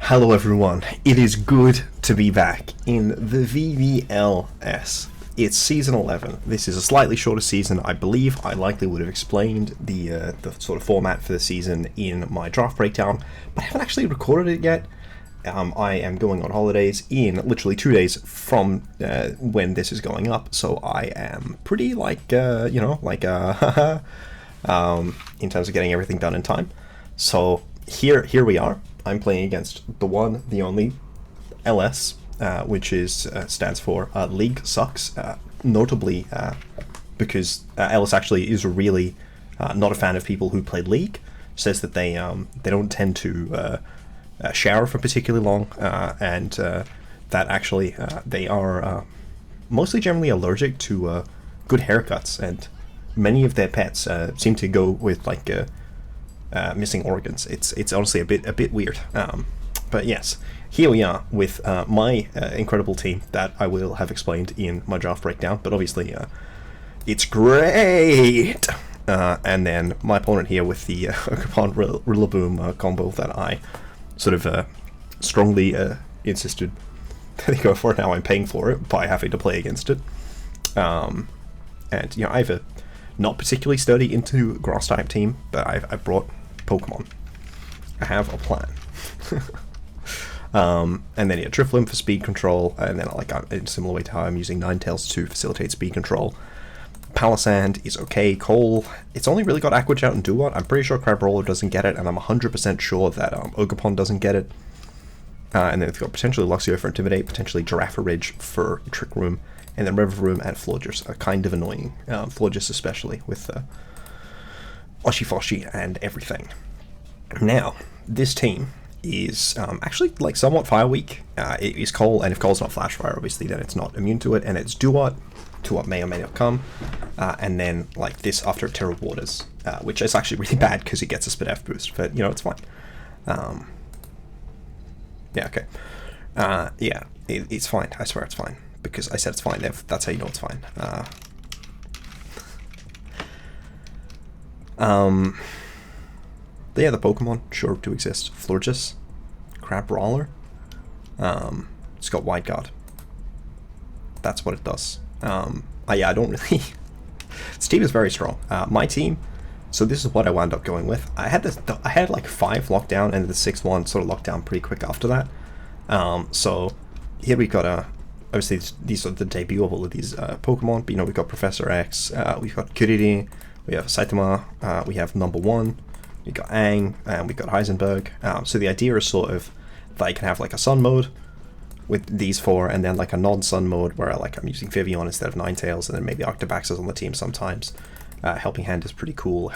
Hello everyone, it is good to be back in the VVLS. It's season 11. This is a slightly shorter season. I believe I likely would have explained the sort of format for the season in my draft breakdown, but I haven't actually recorded it yet. I am going on holidays in literally 2 days from when this is going up, so I am pretty in terms of getting everything done in time. So here we are. I'm playing against the one, the only, LS, which stands for League Sucks, notably because LS actually is really not a fan of people who play League. Says that they don't tend to shower for particularly long, and that actually they are mostly generally allergic to good haircuts, and many of their pets seem to go with missing organs. It's honestly a bit weird, but yes, here we are with my incredible team that I will have explained in my draft breakdown, but obviously it's great. And then my opponent here with the Rillaboom combo that I sort of strongly insisted that they go for. Now I'm paying for it by having to play against it, and I have a not particularly sturdy into grass type team, but I brought Pokemon. I have a plan. And then Drifblim for speed control, and then in a similar way to how I'm using Ninetales to facilitate speed control. Palisand is okay. Cole, it's only really got Aqua Jet and Duat. I'm pretty sure Crabrawler doesn't get it, and I'm 100% sure that Ogerpon doesn't get it. And then it's got potentially Luxio for Intimidate, potentially Girafarig for Trick Room, and then Revavroom and Florges are kind of annoying. Florges especially, with Oshi and everything. Now, this team is actually somewhat Fire Weak. It is Cole, and if Cole's not Flash Fire, obviously, then it's not immune to it, and it's Duat. Duat may or may not come. And then, this after Terra Waters, which is actually really bad because it gets a Spit F boost, but, it's fine. Okay. It's fine. I swear it's fine. Because I said it's fine, that's how you know it's fine. The Pokemon sure do exist. Florges, Crabrawler. It's got Wide Guard. That's what it does. I don't really. This team is very strong. My team. So this is what I wound up going with. I had 5 lockdown, and the 6th one sort of locked down pretty quick after that. So here we got obviously these are the debut of all of these Pokemon. But we've got Professor X, we've got Kiriri, we have Saitama, we have number 1, we got Aang, and we got Heisenberg. So the idea is sort of that you can have a Sun mode with these 4, and then a non-Sun mode where I'm using Vivillon instead of Ninetales, and then maybe Arctibax is on the team sometimes. Helping Hand is pretty cool.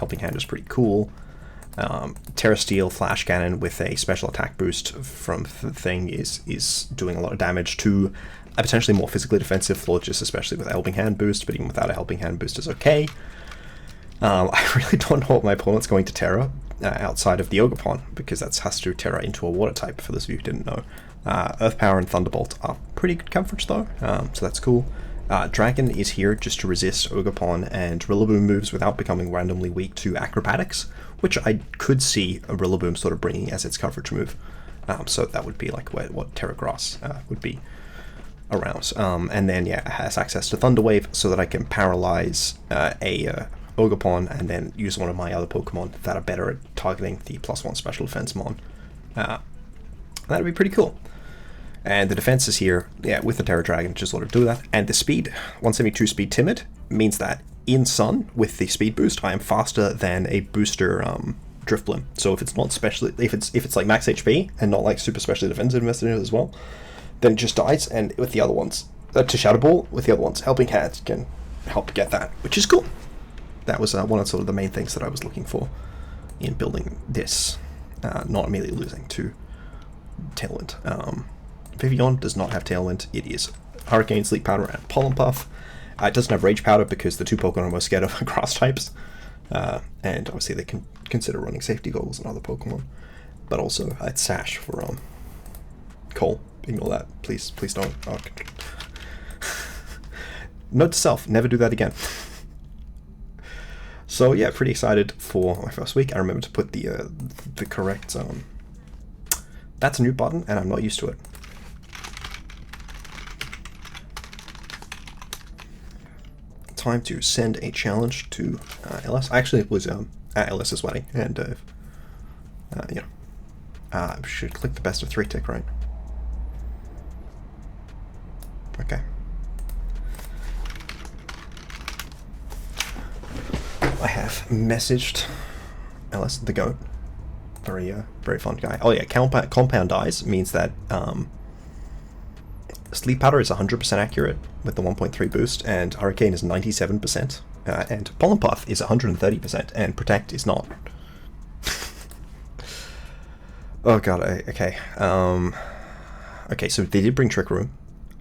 Terra Steel Flash Cannon with a special attack boost from the thing is doing a lot of damage to a potentially more physically defensive Florges, especially with a Helping Hand boost, but even without a Helping Hand boost is okay. I really don't know what my opponent's going to Terra outside of the Ogerpon, because that has to Terra into a water type, for those of you who didn't know. Earth Power and Thunderbolt are pretty good coverage though, so that's cool. Dragon is here just to resist Ogerpon and Rillaboom moves without becoming randomly weak to Acrobatics, which I could see a Rillaboom sort of bringing as its coverage move. So that would be what Terra Grass would be around. And then it has access to Thunder Wave so that I can paralyze a Ogerpon and then use one of my other Pokemon that are better at targeting the +1 special defense mon. That would be pretty cool. And the defense is here, with the Terra Dragon, just sort of do that. And the speed, 172 speed Timid, means that in Sun, with the speed boost, I am faster than a booster Drifblim. So if it's not specially, if it's max HP and not super specially defensive invested in it as well, then it just dies. And with the other ones, to Shadow Ball, with the other ones, Helping Hand can help get that, which is cool. That was one of sort of the main things that I was looking for in building this, not immediately losing to Tailwind. Vivillon does not have Tailwind. It is Hurricane, Sleep Powder, and Pollen Puff. It doesn't have Rage Powder because the 2 Pokemon I'm most scared of are grass types. And obviously they can consider running safety goggles on other Pokemon. But also, it's Sash for Cole. Ignore that. Please don't. Oh. Note to self, never do that again. So yeah, pretty excited for my first week. I remember to put the correct That's a new button, and I'm not used to it. Time to send a challenge to LS. Actually, it was at LS's wedding, and you know, should click the best of 3 tick, right? Okay. I have messaged LS the goat. Very fun guy. Oh yeah, compound dies means that Sleep Powder is 100% accurate with the 1.3 boost, and Hurricane is 97%, and Pollen Puff is 130%, and Protect is not. Oh god, okay. Okay, so they did bring Trick Room.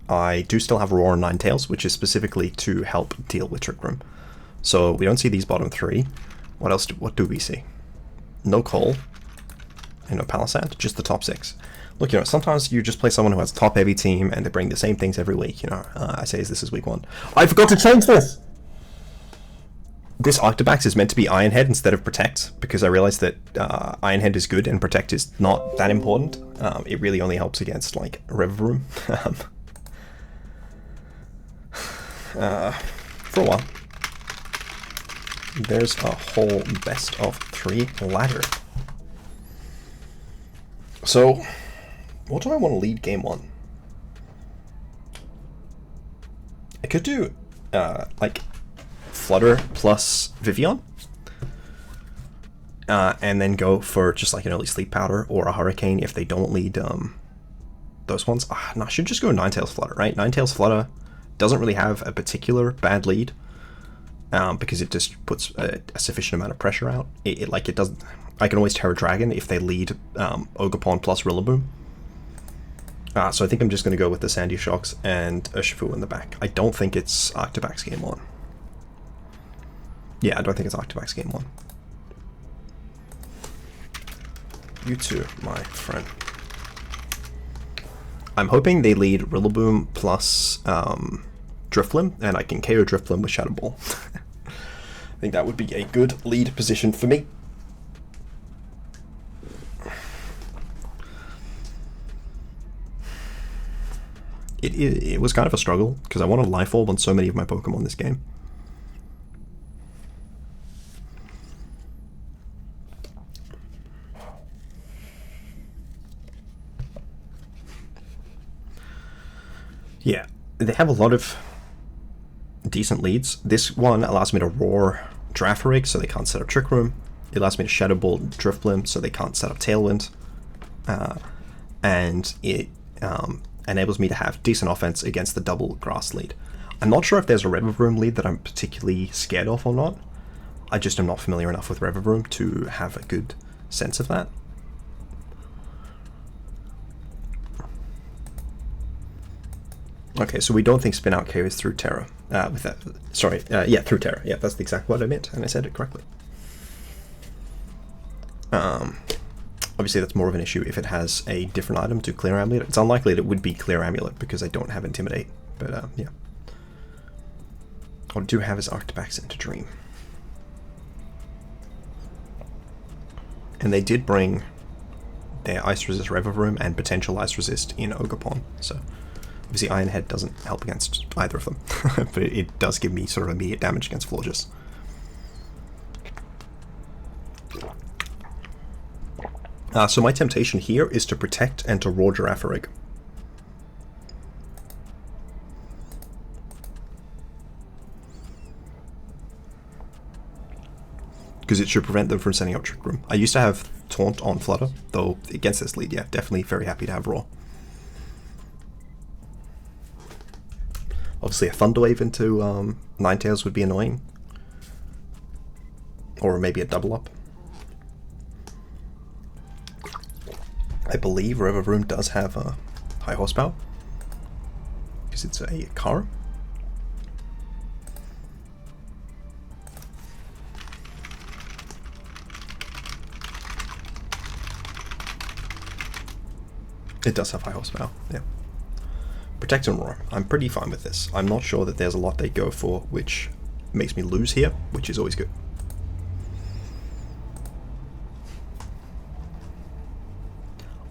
I do still have Roar and Ninetales, which is specifically to help deal with Trick Room. So we don't see these bottom 3. What else? What do we see? No Coal, and no Palisand, just the top 6. Look, you know, sometimes you just play someone who has a top-heavy team, and they bring the same things every week, you know. I say this is week 1. I forgot to change this! This Arctibax is meant to be Iron Head instead of Protect, because I realized that Iron Head is good and Protect is not that important. It really only helps against, like, Revavroom. For a while. There's a whole best of 3 ladder. So, what do I want to lead game 1? I could do, like, Flutter plus Vivillon. And then go for just like an early Sleep Powder or a Hurricane if they don't lead those ones. No, I should just go Ninetales Flutter, right? Ninetales Flutter doesn't really have a particular bad lead. Because it just puts a sufficient amount of pressure out. It doesn't. I can always Terra Dragon if they lead Ogerpon plus Rillaboom. So I think I'm just going to go with the Sandy Shocks and Urshifu in the back. I don't think it's Arctibax game 1. Yeah, I don't think it's Arctibax game 1. You too, my friend. I'm hoping they lead Rillaboom plus Drifblim, and I can KO Drifblim with Shadow Ball. I think that would be a good lead position for me. It was kind of a struggle, because I wanted Life Orb on so many of my Pokemon this game. Yeah, they have a lot of decent leads. This one allows me to Roar Girafarig, so they can't set up Trick Room. It allows me to Shadow Ball Drifblim, so they can't set up Tailwind. And it enables me to have decent offense against the double grass lead. I'm not sure if there's a Revavroom lead that I'm particularly scared of or not. I just am not familiar enough with Revavroom to have a good sense of that. Okay, so we don't think Spin Out KOs through Terra. With that, sorry, yeah, through Terra. Yeah, that's the exact word I meant, and I said it correctly. Obviously, that's more of an issue if it has a different item to Clear Amulet. It's unlikely that it would be Clear Amulet because I don't have Intimidate, but yeah. What I do have is Arctibax into Dream. And they did bring their Ice Resist Revavroom and potential Ice Resist in Ogerpon, so obviously Iron Head doesn't help against either of them, but it does give me sort of immediate damage against Florges. So my temptation here is to Protect and to Roar Girafarig. Because it should prevent them from setting up Trick Room. I used to have Taunt on Flutter, though against this lead, yeah, definitely very happy to have Roar. Obviously a Thunder Wave into Ninetales would be annoying. Or maybe a double up. I believe Revavroom does have a high horsepower, because it's a car. It does have high horsepower, yeah. Protect and Roar. I'm pretty fine with this. I'm not sure that there's a lot they go for which makes me lose here, which is always good.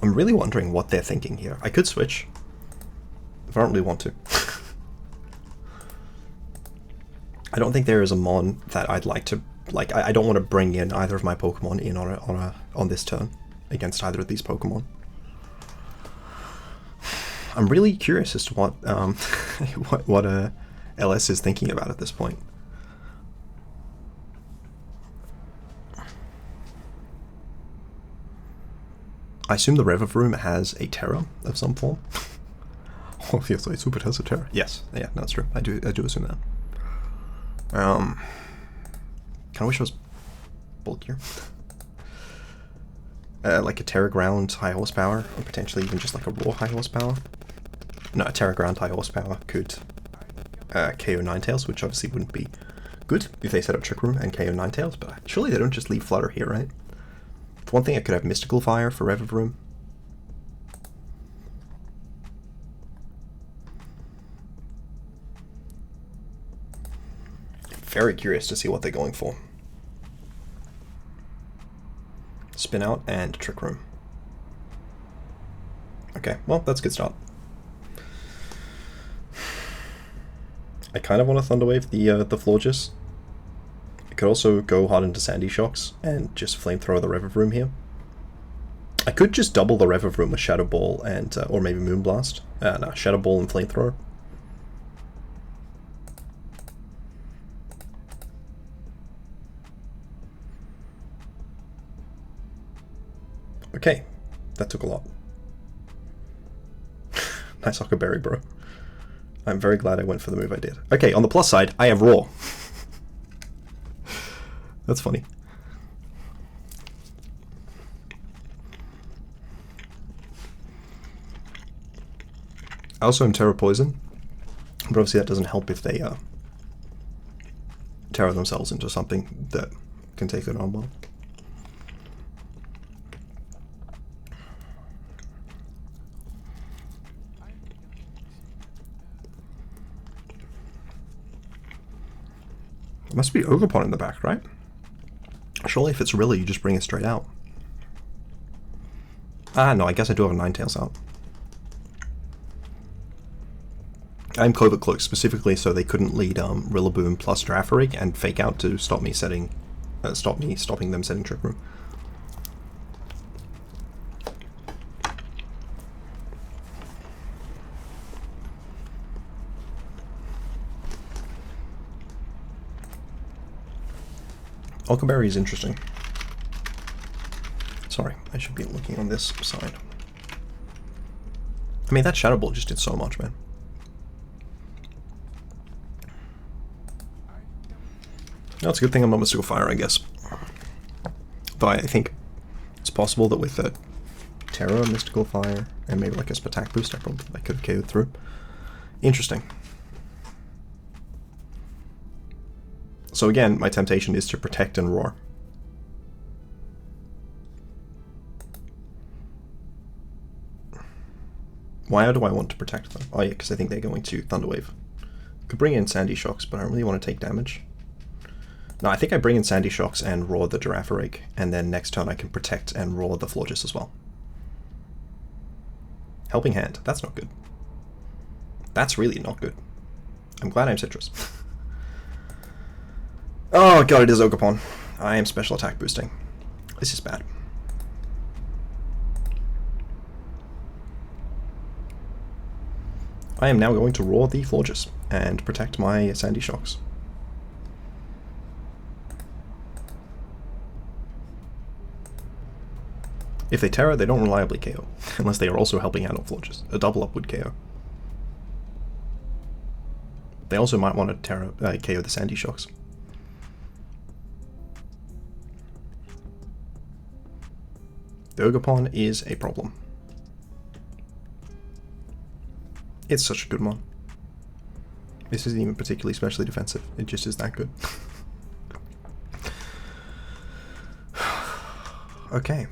I'm really wondering what they're thinking here. I could switch, if I don't really want to. I don't think there is a mon that I'd like to, like, I don't want to bring in either of my Pokemon in on this turn against either of these Pokemon. I'm really curious as to what what LS is thinking about at this point. I assume the Revavroom has a Terra of some form. Oh yes, I assume it has a Terra. Yes, yeah, that's true. I do assume that. Kind of wish it was bulkier. Like a Terra Ground high horsepower, or potentially even just like a raw high horsepower. No, a Terra Ground high horsepower could KO Ninetales, which obviously wouldn't be good if they set up Trick Room and KO Ninetales, but surely they don't just leave Flutter here, right? For one thing, I could have Mystical Fire for Revavroom. Very curious to see what they're going for. Spin Out and Trick Room. Okay, well, that's a good start. I kind of want to Thunder Wave the Florges. I could also go hard into Sandy Shocks and just Flamethrower the Revavroom here. I could just double the Revavroom with Shadow Ball and or maybe Moonblast. No, Shadow Ball and Flamethrower. Okay, that took a lot. Nice Huckleberry, bro. I'm very glad I went for the move I did. Okay, on the plus side, I have Raw. That's funny. I also am Terra Poison, but obviously that doesn't help if they Terra themselves into something that can take it on well. It must be Ogerpon in the back, right? Surely if it's Rilla, you just bring it straight out. Ah, no, I guess I do have a Ninetales out. I'm Covert Cloak specifically so they couldn't lead Rillaboom plus Girafarig and Fake Out to stop me setting, stopping them setting Trick Room. Huckleberry is interesting. Sorry, I should be looking on this side. I mean, that Shadow Ball just did so much, man. No, it's a good thing I'm not Mystical Fire, I guess. Though I think it's possible that with a Terra, Mystical Fire, and maybe like a Spatak boost, I could have KO'd through. Interesting. So again, my temptation is to protect and roar. Why do I want to protect them? Oh yeah, because I think they're going to Thunder Wave. Could bring in Sandy Shocks, but I don't really want to take damage. No, I think I bring in Sandy Shocks and roar the Girafarig, and then next turn I can protect and roar the Florges as well. Helping Hand, that's not good. That's really not good. I'm glad I'm Citrus. Oh god, it is Ogerpon. I am special attack boosting. This is bad. I am now going to roar the Florges and protect my Sandy Shocks. If they Terra, they don't reliably KO, unless they are also helping out on Florges. A double up would KO. They also might want to Terra, KO the Sandy Shocks. The Ogerpon is a problem. It's such a good one. This isn't even particularly specially defensive, it just is that good. Okay.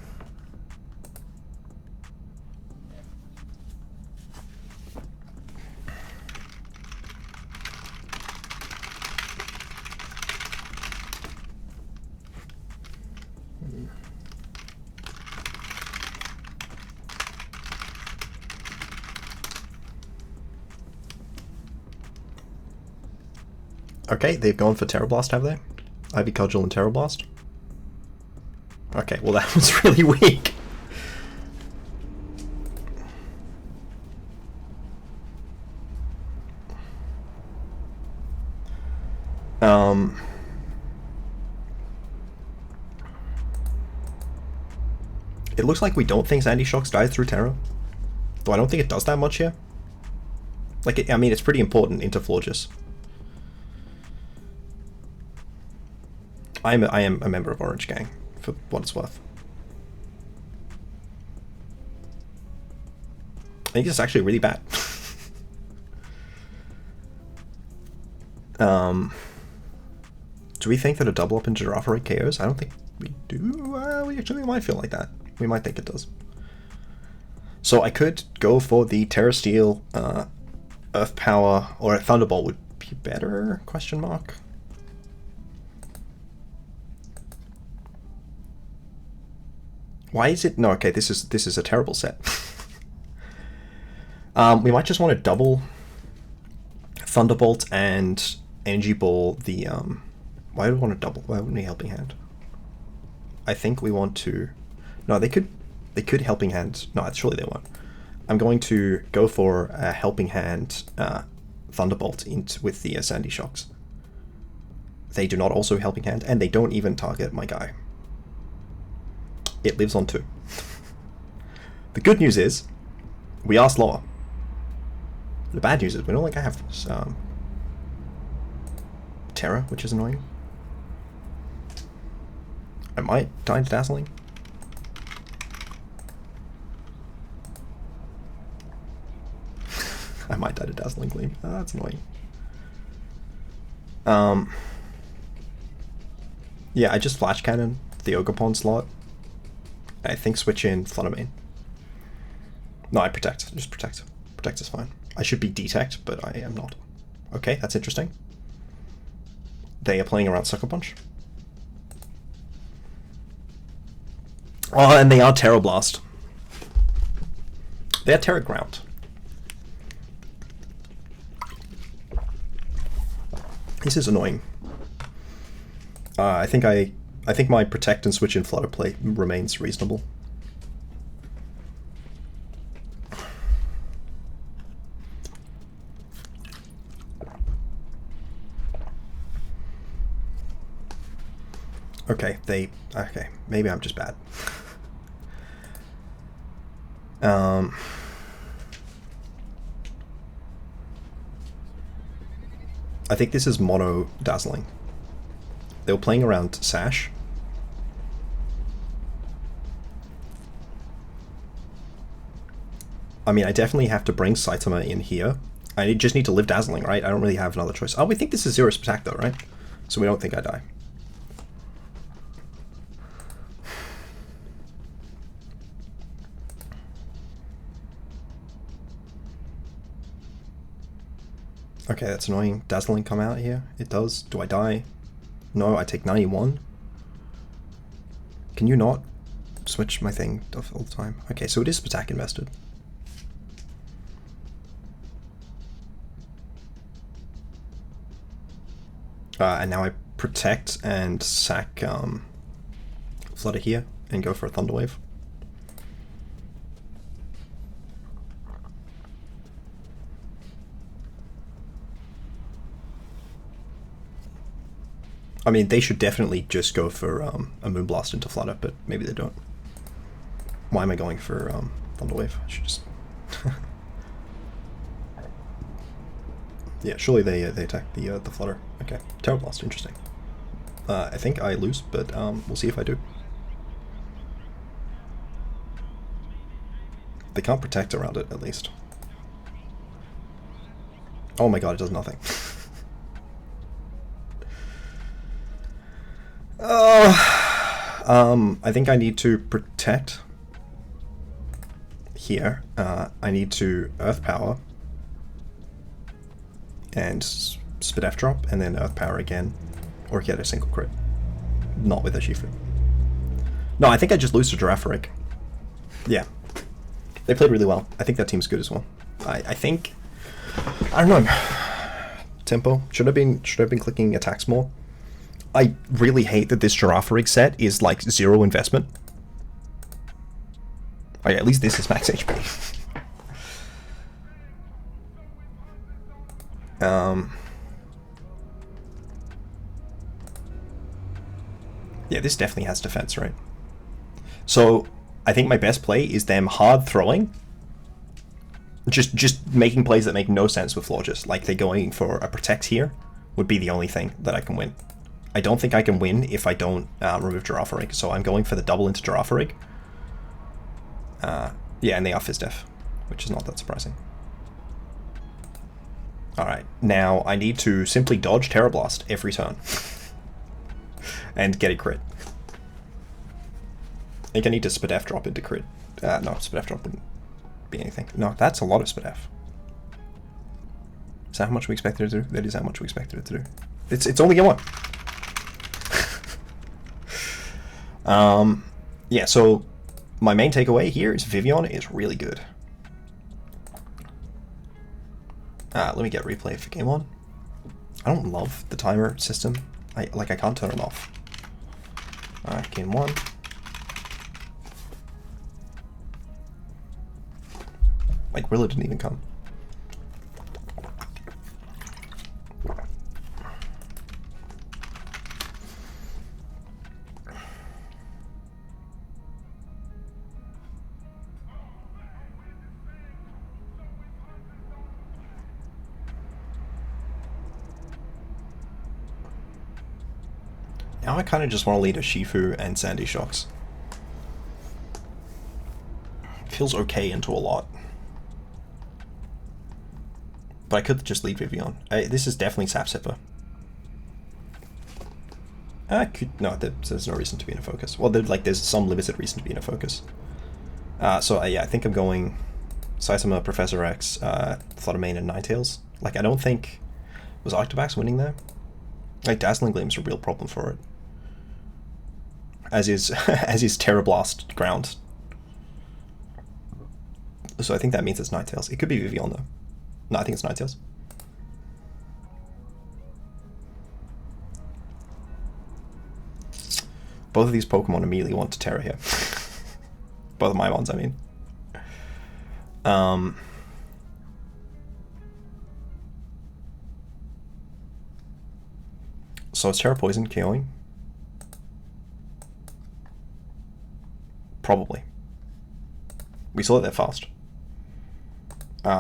Okay, they've gone for Terra Blast, have they? Ivy Cudgel and Terra Blast. Okay, well that was really weak. It looks like we don't think Sandy Shocks dies through Terra. Though I don't think it does that much here. Like, I mean, it's pretty important into Florges. I am a member of Orange Gang, for what it's worth. I think it's actually really bad. Do we think that a double up in Girafarig KOs? I don't think we do. We actually might feel like that. We might think it does. So I could go for the Terra Steel, Earth Power, or a Thunderbolt would be better? Question mark. Why is it? No, okay, this is a terrible set. We might just want to double Thunderbolt and Energy Ball the why do we want to double? Why wouldn't we Helping Hand? I think we want to. No, they could Helping Hand. No, surely they won't. I'm going to go for a Helping Hand Thunderbolt with the Sandy Shocks. They do not also Helping Hand, and they don't even target my guy. It lives on 2. The good news is, we are slower. The bad news is, we don't like I have Terra, which is annoying. I might die to Dazzling. I might die to Dazzling Gleam. Oh, that's annoying. Yeah, I just Flash Cannon the Ogerpon slot. I think switch in Flutter Mane. No, I Protect. Just Protect. Protect is fine. I should be Detect, but I am not. Okay, that's interesting. They are playing around Sucker Punch. Oh, and they are Terra Blast. They are Terra Ground. This is annoying. I think my Protect and switch in Flutter play remains reasonable. Okay, okay, maybe I'm just bad. I think this is mono Dazzling. They were playing around Sash. I mean, I definitely have to bring Saitama in here. I just need to live Dazzling, right? I don't really have another choice. Oh, we think this is Zero attack though, right? So we don't think I die. Okay, that's annoying. Dazzling come out here. It does. Do I die? No, I take 91. Can you not switch my thing all the time? Okay, so it is attack invested. And now I Protect and sack Flutter here and go for a Thunder Wave. I mean, they should definitely just go for a Moonblast into Flutter, but maybe they don't. Why am I going for Thunder Wave? I should just... Yeah, surely they attack the Flutter. Okay, Terra Blast, interesting. I think I lose, but we'll see if I do. They can't Protect around it, at least. Oh my god, it does nothing. I think I need to Protect here. I need to Earth Power and Spit F drop, and then Earth Power again, or get a single crit. Not with Urshifu. No, I think I just lose to Girafarig. Yeah, they played really well. I think that team's good as well. I think, I don't know. tempo. Should have been clicking attacks more. I really hate that this Girafarig set is like 0 investment. Oh yeah, at least this is max HP. Yeah, this definitely has defense, right? So I think my best play is them hard throwing. Just making plays that make no sense with Florges. Like they're going for a protect here would be the only thing that I can win. I don't think I can win if I don't remove Girafarig, so I'm going for the double into Girafarig. Yeah, and they are Fizz Def, which is not that surprising. Alright, now I need to simply dodge Terra Blast every turn. And get a crit. I think I need to Spadef drop into crit. No, Spadef drop wouldn't be anything. No, that's a lot of Spadef. Is that how much we expected it to do? That is how much we expected it to do. It's only a 1. Yeah, so my main takeaway here is Vivillon is really good. Let me get replay for game 1. I don't love the timer system. I can't turn it off. Alright, game 1. Like, Rilla didn't even come. Now I kind of just want to lead Urshifu and Sandy Shocks. Feels okay into a lot. But I could just lead Vivillon. This is definitely Sap Sipper. No, there's no reason to be in a focus. Well, there's some limited reason to be in a focus. So yeah, I think I'm going Saitama, Professor X, Flutter Mane, and Ninetales. Like, I don't think... Was Arctibax winning there? Like, Dazzling Gleam's a real problem for it. As is Terra Blast ground. So I think that means it's Ninetales. It could be Vivillon though. No, I think it's Ninetales. Both of these Pokemon immediately want to Terra here. Both of my ones, I mean. So it's Terra Poison KOing? Probably. We saw it there fast.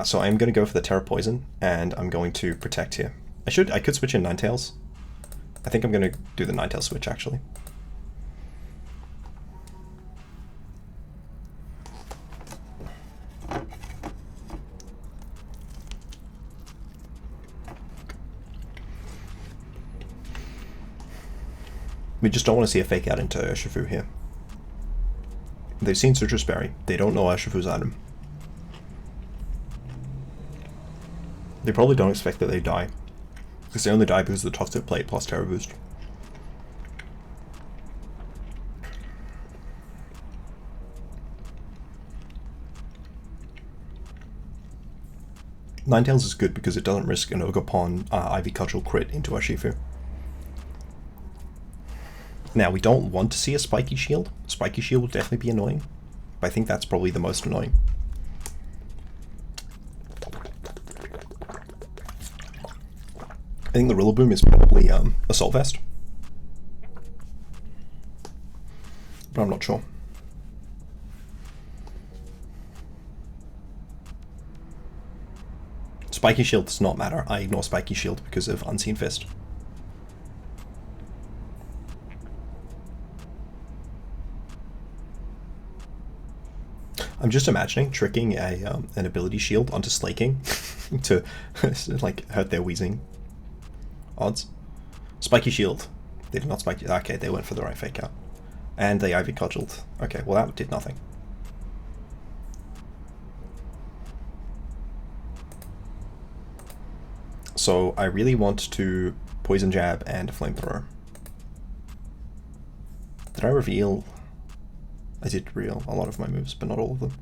So I'm going to go for the Terra Poison, and I'm going to Protect here. I could switch in Ninetales. I think I'm going to do the Ninetales switch, actually. We just don't want to see a fake out into Urshifu here. They've seen Citrus Berry. They don't know Urshifu's item. They probably don't expect that they die, because they only die because of the tough tip plate plus Terra Boost. Ninetales is good because it doesn't risk an Ogerpon Ivy Cudgel crit into Urshifu. Now, we don't want to see a Spiky Shield. Spiky Shield will definitely be annoying, but I think that's probably the most annoying. I think the Rillaboom is probably Assault Vest, but I'm not sure. Spiky Shield does not matter. I ignore Spiky Shield because of Unseen Fist. I'm just imagining tricking an ability shield onto Slaking to like hurt their wheezing odds. Spiky Shield. They did not Spiky. Okay, they went for the right fake out. And they Ivy Cudgeled. Okay, well that did nothing. So I really want to Poison Jab and Flamethrower. Did I reveal? I did reveal a lot of my moves, but not all of them.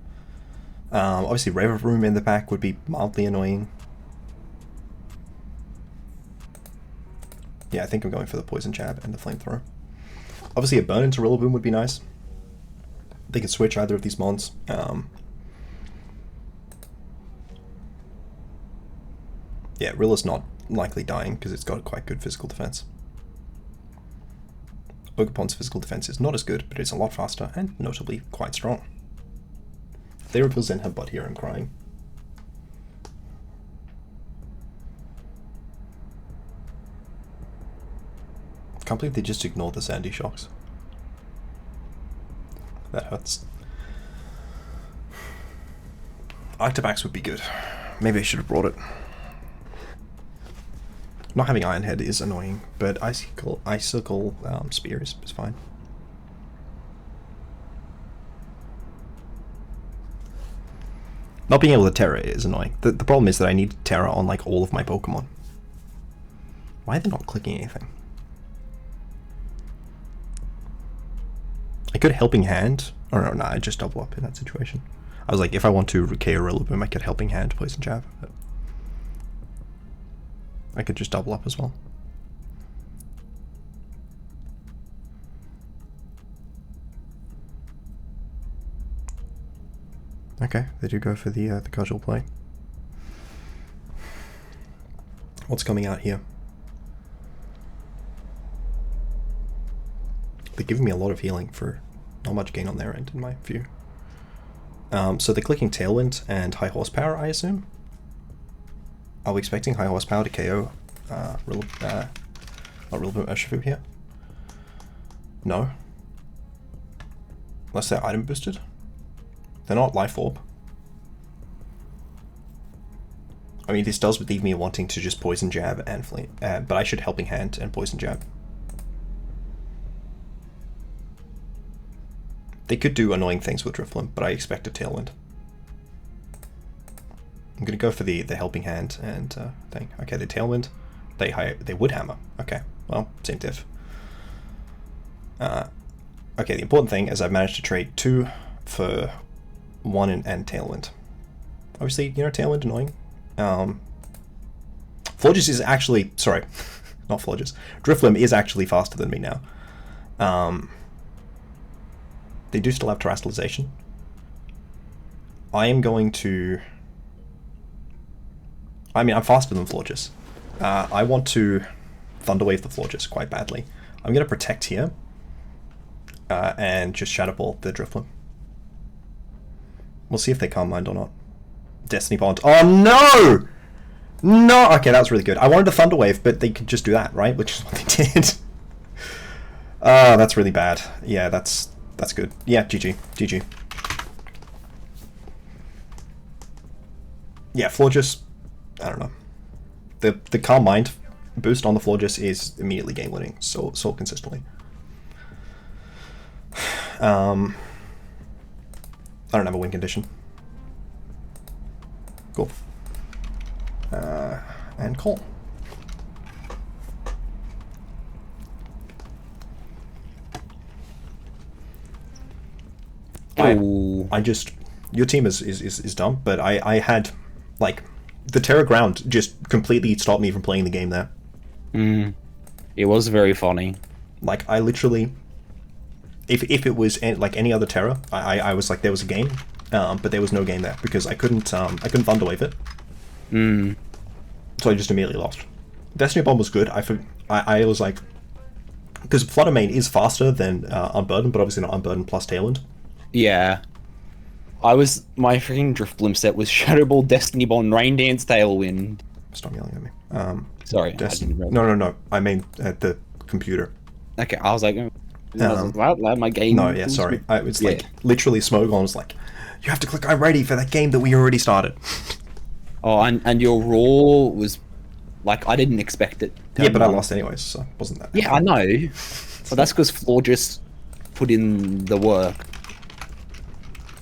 Obviously Revavroom in the back would be mildly annoying. Yeah, I think I'm going for the Poison Jab and the Flamethrower. Obviously, a burn into Rillaboom would be nice. They could switch either of these mons. Yeah, Rilla's not likely dying because it's got quite good physical defense. Ogerpon's physical defense is not as good, but it's a lot faster and notably quite strong. If they reveal Zen Headbutt here, I'm crying. Can't believe they just ignored the Sandy Shocks. That hurts. Arctibax would be good. Maybe I should have brought it. Not having Iron Head is annoying, but Icicle Spear is fine. Not being able to Terra is annoying. The problem is that I need Terra on like all of my Pokemon. Why are they not clicking anything? I could Helping Hand. Or no, I just double up in that situation. I was like, if I want to KO Rillaboom, I could Helping Hand, Poison Jab. But I could just double up as well. Okay, they do go for the casual play. What's coming out here? They're giving me a lot of healing for not much gain on their end, in my view. So they're clicking Tailwind and High Horsepower, I assume? Are we expecting High Horsepower to KO Rillaboom Urshifu here? No. Unless they're item boosted. They're not Life Orb. I mean, this does leave me wanting to just Poison Jab and Flame, but I should Helping Hand and Poison Jab. They could do annoying things with Drifblim, but I expect a Tailwind. I'm gonna go for the Helping Hand and thing. Okay, the Tailwind. They would Hammer. Okay, well, same diff. Okay, the important thing is I've managed to trade 2 for 1 and Tailwind. Obviously, you know, Tailwind annoying. Florges is actually, sorry, not Florges. Drifblim is actually faster than me now. They do still have Terastallization. I am going to... I mean, I'm faster than Florges. I want to Thunderwave the Florges quite badly. I'm going to Protect here. And just Shadow Ball the Drifblim. We'll see if they Calm Mind or not. Destiny Bond. Oh no! No! Okay, that was really good. I wanted a Thunderwave, but they could just do that, right? Which is what they did. Oh, that's really bad. Yeah, that's good. Yeah, GG. GG. Yeah, Florges, I don't know. The Calm Mind boost on the Florges is immediately game winning, so consistently. I don't have a win condition. Cool. And Cole. I just, your team is dumb, but I had, like, the Terra Ground just completely stopped me from playing the game there. It was very funny. Like, I literally, if it was like any other Terra, I was like, there was a game, but there was no game there because I couldn't Thunderwave it. So I just immediately lost. Destiny Bomb was good. I was like, because Flutter Mane is faster than Unburden, but obviously not Unburden plus Tailwind. Yeah. My freaking Drifblim set was Shadow Ball, Destiny Bond, Rain Dance, Tailwind. Stop yelling at me. Sorry. No. I mean at the computer. Okay, I was like, my game. No, yeah, sorry. I was like literally Smogon was like, you have to click I'm ready for that game that we already started. Oh, and your roar was like, I didn't expect it. Yeah, but I lost anyways, so it wasn't that bad. Yeah, I know. But that's because Florges put in the work.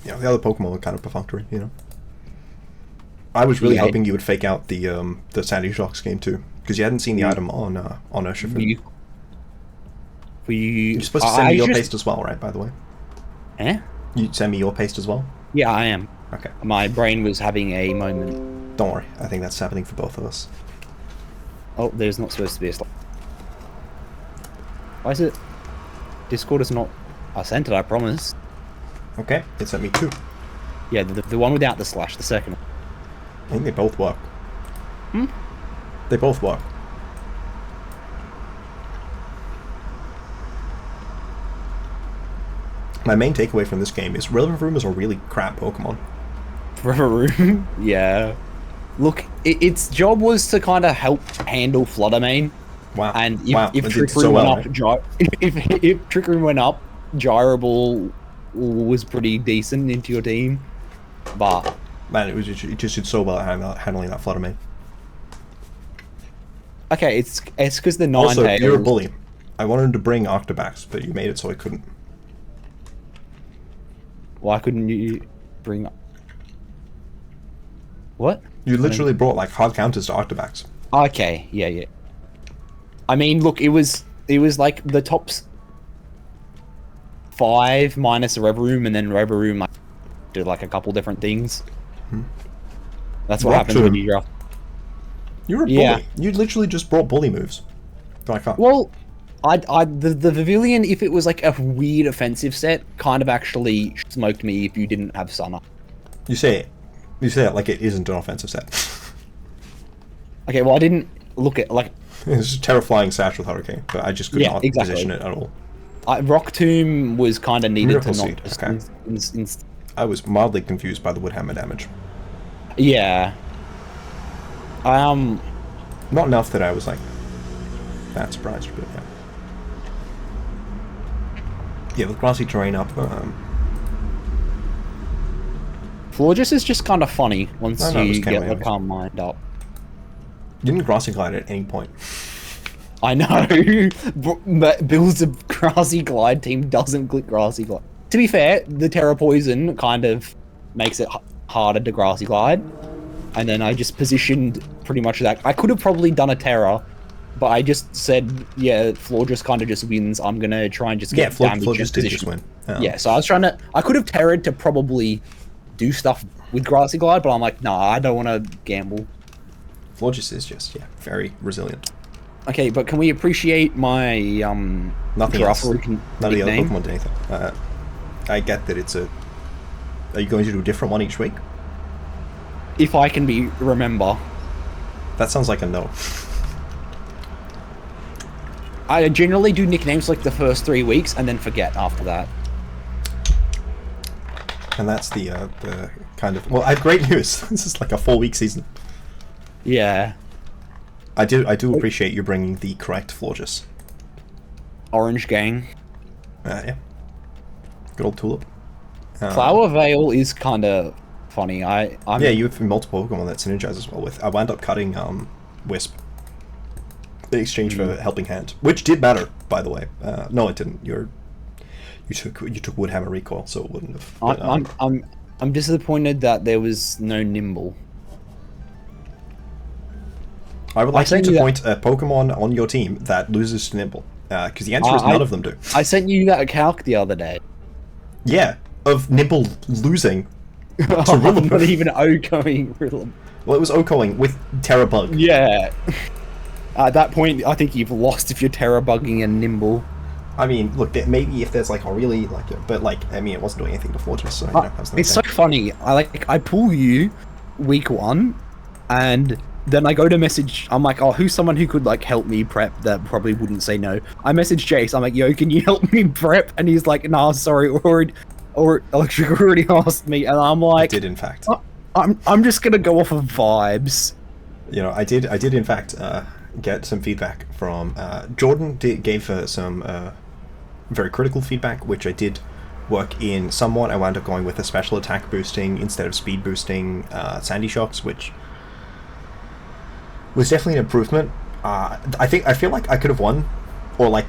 Yeah, the other Pokemon were kind of perfunctory, you know. I was really hoping you would fake out the Sandy Shocks game too, because you hadn't seen the item on Urshifu. You're supposed to send me your paste as well, right? By the way. Eh? You send me your paste as well. Yeah, I am. Okay. My brain was having a moment. Don't worry, I think that's happening for both of us. Oh, there's not supposed to be a slot. Why is it? Discord is not. I sent it. I promise. Okay, it sent me 2. Yeah, the one without the slash, the second. I think they both work. Hmm? They both work. My main takeaway from this game is Revavroom is a really crap Pokemon. Revavroom? Yeah. Look, its job was to kind of help handle Flutter Mane. Wow. And if it Trick did so Room well, went up, if Trick Room went up, Gyrable was pretty decent into your team. But man, it just did so well at handling that Flutter Mane. okay, it's because the Ninetales. Also, you're a bully. I wanted to bring Arctibax, but you made it so I couldn't. Why couldn't you bring? What? You literally brought like hard counters to Arctibax. Okay, yeah. I mean, look, it was like the top 5 minus Revavroom, and then Revavroom like did like a couple different things. That's what happens when you draft. You're a bully. Yeah. You literally just brought bully moves. Well, the Vivillon, if it was like a weird offensive set, kind of actually smoked me if you didn't have Sunna. You say it like it isn't an offensive set. Okay, well I didn't look at like. It's just Terraflying Sash with Hurricane, but I just could not position it at all. Rock Tomb was kind of needed Miracle to not Seed, just okay. I was mildly confused by the Woodhammer damage. Yeah. Not enough that I was like that surprised, but yeah. Yeah, with grassy terrain up. Florges is just kind of funny once you get the Calm Mind up. You didn't grassy glide at any point. I know, but Bill's a grassy glide team doesn't click grassy glide. To be fair, the Terra Poison kind of makes it harder to grassy glide, and then I just positioned pretty much that. I could have probably done a Terra, but I just said, yeah, Florges kind of just wins. I'm gonna try and just get damage Florges did just win. Yeah, so I was trying to. I could have Terra'd to probably do stuff with grassy glide, but I'm like, nah, I don't want to gamble. Florges is just very resilient. Okay, but can we appreciate my nothing else? None of the other Pokemon did anything. I get that it's a. Are you going to do a different one each week? If I can remember. That sounds like a no. I generally do nicknames like the first 3 weeks and then forget after that. And that's the kind of. Well, I have great news. This is like a 4-week season. Yeah. I do appreciate you bringing the correct Florges. Orange Gang. Yeah. Good old Tulip. Flower Veil is kind of funny. Yeah, you have multiple Pokemon that synergize as well with. I wound up cutting Wisp in exchange for Helping Hand, which did matter, by the way. No, it didn't. You took Woodhammer Recoil, so it wouldn't have. But, I'm disappointed that there was no Nimble. I would like you to point a Pokemon on your team that loses to Nimble, because the answer is none of them do. I sent you that calc the other day. Yeah, of Nimble losing to Rillaboom. Not even OHKOing Rillaboom. Well, it was OHKOing with Terra Bug. Yeah. At that point, I think you've lost if you're Terra Bugging and Nimble. I mean, look, maybe if there's like a really but I mean, it wasn't doing anything to Florges, so it's so funny. I pull you week 1, and then I go to message. I'm like, oh, who's someone who could like help me prep that probably wouldn't say no? I message Jace. I'm like, yo, can you help me prep? And he's like, nah, sorry, already asked me. And I'm like, I did in fact. I'm just gonna go off of vibes. You know, I did in fact get some feedback from Jordan. Gave some very critical feedback, which I did work in somewhat. I wound up going with a special attack boosting instead of speed boosting Sandy Shocks, which was definitely an improvement. I feel like I could have won, or like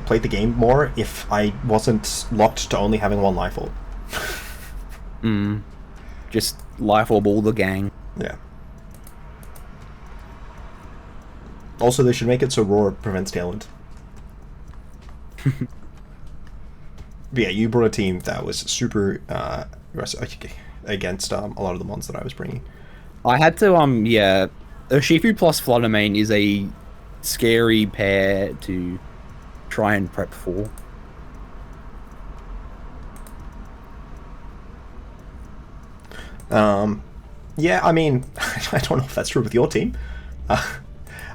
played the game more if I wasn't locked to only having one life orb. Just life orb all the gang. Yeah. Also, they should make it so Roar prevents Tailwind. But yeah, you brought a team that was super against a lot of the ones that I was bringing. I had to Urshifu plus Flutter Mane is a scary pair to try and prep for. Yeah, I mean, I don't know if that's true with your team. I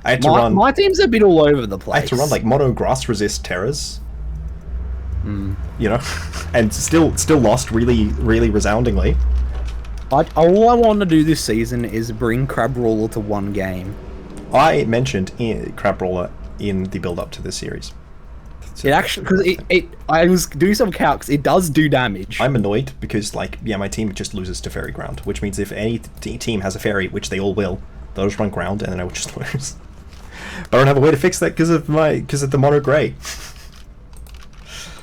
had to run. My team's a bit all over the place. I had to run like mono grass resist terrors. You know, and still lost really resoundingly. All I want to do this season is bring Crabrawler to one game. I mentioned Crabrawler in the build up to this series. It actually, because I was doing some calcs, it does do damage. I'm annoyed because, like, yeah, my team just loses to Fairy Ground, which means if any team has a Fairy, which they all will, they'll just run Ground and then I would just lose. But I don't have a way to fix that because of the mono grey.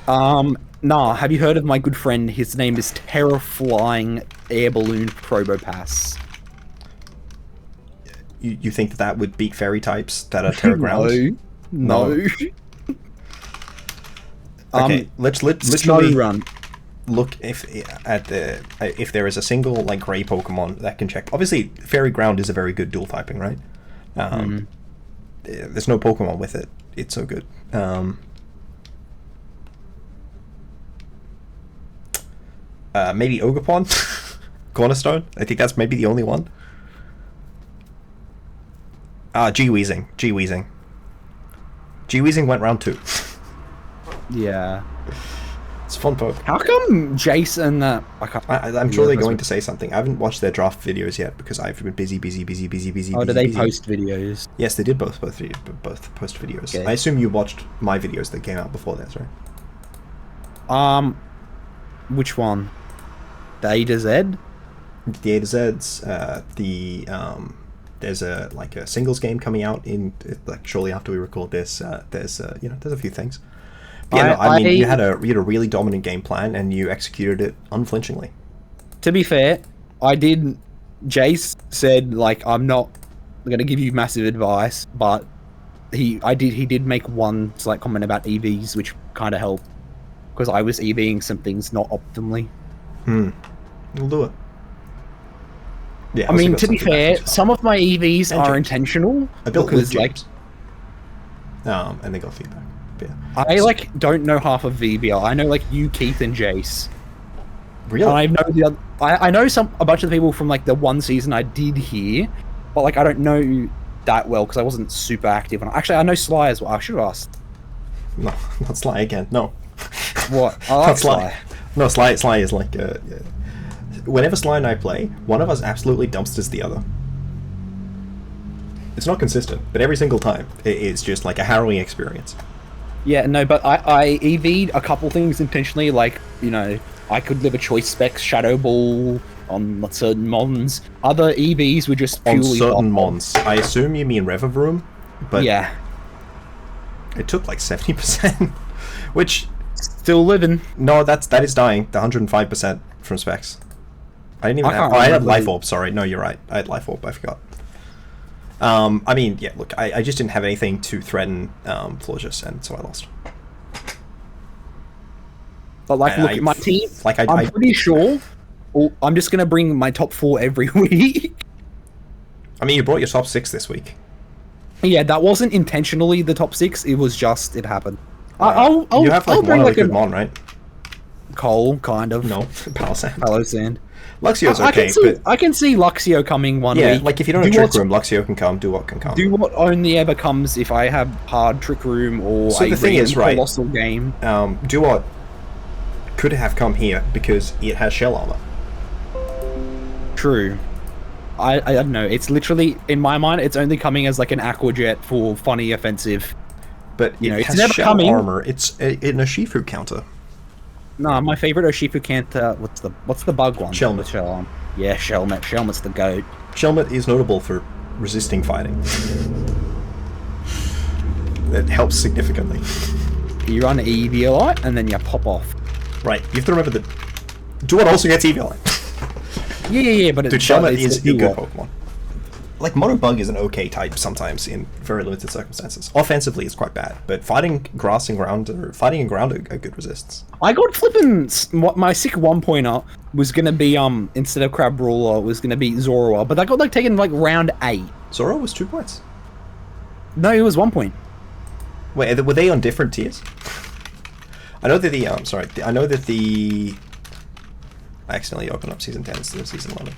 Nah, have you heard of my good friend? His name is Terraflying Air Balloon Probopass. You think that would beat Fairy types that are Terra Ground? No. Okay, let's literally look if there is a single like grey Pokemon that can check. Obviously, Fairy Ground is a very good dual typing, right? There's no Pokemon with it. It's so good. Maybe Ogerpon, Cornerstone. I think that's maybe the only one. G-Weezing. G-Weezing went round 2. Yeah. It's a fun poke. How come Jason... I'm sure they're going to say something. I haven't watched their draft videos yet because I've been busy. Oh, do they post videos? Yes, they did both post videos. Okay. I assume you watched my videos that came out before this, right? Which one? The A to Z? The A to Z's. There's a singles game coming out in like shortly after we record this. There's a few things. Yeah, I mean, you had a really dominant game plan and you executed it unflinchingly. To be fair, Jace said like I'm not gonna give you massive advice, but he did make one slight comment about EVs, which kind of helped because I was EVing some things not optimally. We'll do it. Yeah, I mean, to be fair, some of my EVs are intentional because like, and they got feedback. Yeah. I like don't know half of VBL. I know like you, Keith, and Jace. Really? And I know I know a bunch of the people from like the one season I did here, but like I don't know that well because I wasn't super active. Actually, I know Sly as well. I should have asked. No, not Sly again. No. What? I like Sly. No, Sly is like. Whenever Sly and I play, one of us absolutely dumpsters the other. It's not consistent, but every single time, it's just like a harrowing experience. Yeah, no, but I EV'd a couple things intentionally, like, you know, I could live a choice specs Shadow Ball on certain mons. Other EVs were just purely... On certain mons. I assume you mean Revavroom, but... Yeah. It took like 70%, which... Still living. No, that is dying, the 105% from specs. I didn't even have... I had Life Orb, sorry. No, you're right. I had Life Orb, I forgot. I mean, yeah, look, I just didn't have anything to threaten Florges, and so I lost. But like, look, my team, like, I'm pretty sure I'm just going to bring my top 4 every week. I mean, you brought your top 6 this week. Yeah, that wasn't intentionally the top 6, it was just, it happened. You have like one other good mon, right? Cole, kind of. No, Palo Sand. Luxio's okay, I can see Luxio coming one week. Yeah, like if you don't have Trick Room, Luxio can come, do what can come. Do what only ever comes if I have hard Trick Room or so a the thing is, right, colossal game. Do what could have come here because it has Shell Armor. True. I don't know, it's literally, in my mind, it's only coming as like an Aqua Jet for funny offensive. But you know, it's has never Shell coming. Armor, it's an Urshifu counter. No, my favorite Urshifu counter. What's the bug one? Shelmet. Yeah, Shelmet. Shelmet's the goat. Shelmet is notable for resisting fighting. It helps significantly. You run Eviolite and then you pop off. Right, you have to remember that Duat also gets Eviolite. Yeah, but dude, Shelmet is a good Pokemon. Like, Mono Bug is an okay type sometimes in very limited circumstances. Offensively, it's quite bad, but fighting grass and ground are good resists. I got Flippin. My sick 1-pointer was gonna be instead of Crabrawler was gonna be Zorua, but that got like taken like round 8. Zorua was 2 points. No, it was 1 point. Wait, were they on different tiers? I know that the sorry, I know that the. I accidentally opened up season 10 instead of season 11.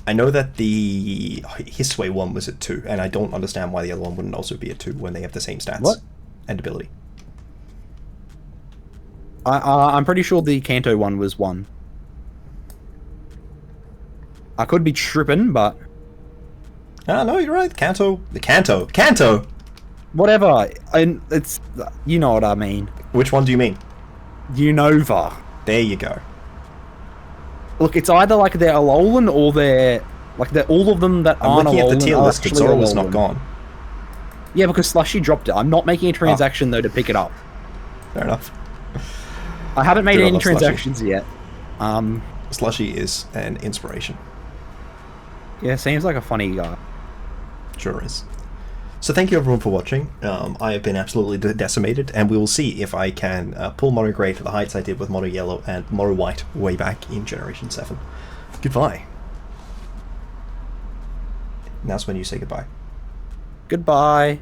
I know that the Hisway one was at 2, and I don't understand why the other one wouldn't also be at 2 when they have the same stats and ability. I'm pretty sure the Kanto one was 1. I could be tripping, but... Ah, no, you're right. Kanto! Whatever. It's... You know what I mean. Which one do you mean? Unova. There you go. Look, it's either like they're Alolan or they're... Like, they're all of them that aren't Alolan. I'm looking at the tier list, but Zoroark's not gone. Yeah, because Slushy dropped it. I'm not making a transaction, though, to pick it up. Fair enough. I haven't made any transactions yet. Slushy is an inspiration. Yeah, seems like a funny guy. Sure is. So thank you everyone for watching. I have been absolutely decimated, and we will see if I can pull Mono Grey to the heights I did with Mono Yellow and Mono White way back in Generation 7. Goodbye. Now's when you say goodbye. Goodbye.